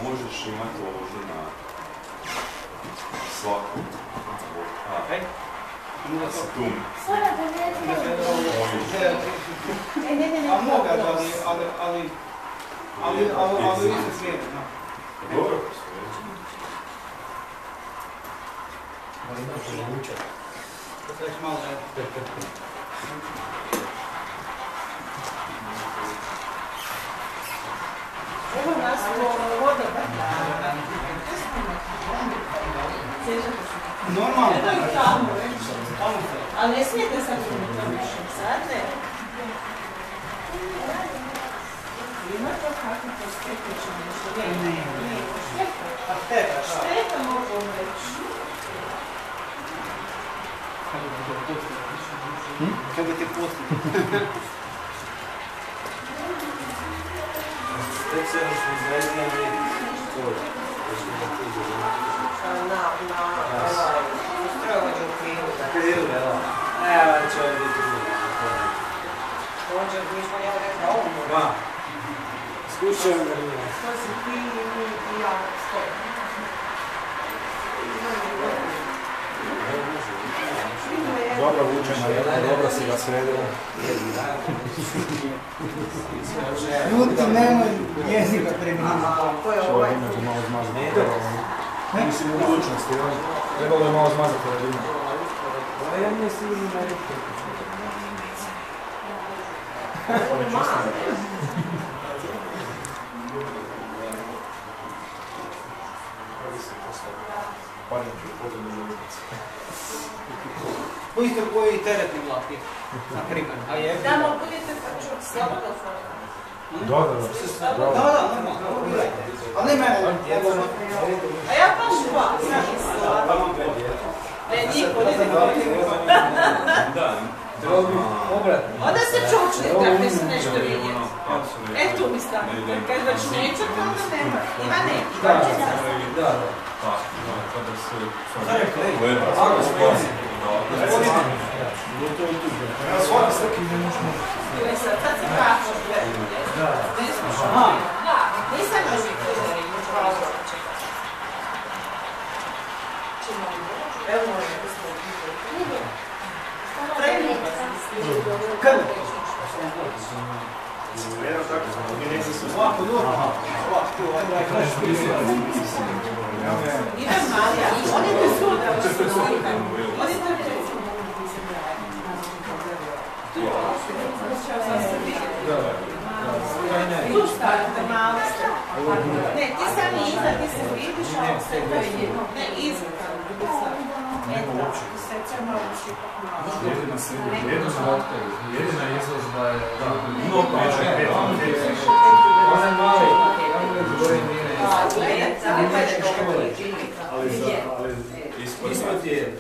možeš imati ovdje na svaku. Da se tu. A moga, ali više svijet. Dobro. Ali imaš je vuča. To se već malo ne. Evo nas u vode, normalno. evo i tamo, ali ne smijete sad to više, sad ne. Ima to kako to stepeće nešto? Ne, A šteta, šta? šteta mogu reći. Kako bi te postili? Specijalno smo izvedljeni skoro. Strovođe u krilu. Krilu, evo. Evo, će ovdje biti drugo. Strovođe, mi smo njemu rekli da ovo može. Ma. Skušavam da nije. To si ti i ja stoji. Dobro vučena, dobro si ga sredila. Ljudi, nemoj jezika primjeniti. To je ovaj. Inače malo zmazati. Mislim, u budućnosti. Trebalo je malo zmazati radinu. A ja ne sigurno da je to. Pustite koji teretni vlak je, na primjer. A je? Tamo budete pa čuti slobodno foto. Da. Normalno, gledajte. Ali ne mene, A ja baš dva, sam mislila. Ne, niko, Da. Obratno. onda se čučne, tako se nešto vidjeti. E tu mi stavite, kad već nećete, onda nema. Ima neki, dođe nas. Da. Kada se... Ako smo Svaki sliki ne možemo. Sad se praću, ne slušam. Da, nisam uvijek udari, hvala da čekati. Evo može, da smo uđeli. Prvi. Kad? Ovako, dobro. Idem Marija, odite sutra, odite tu. Tu stavite malo. Ne, ti sam iza, ti se vidiš, a ovo sve to je jedno. Ne, iza tamo, drugi stavite. Eto, sreća malo šipak malo. Jedina izložba je... Ona je mali. Gledajte, ali pa je škola. Ali ispod je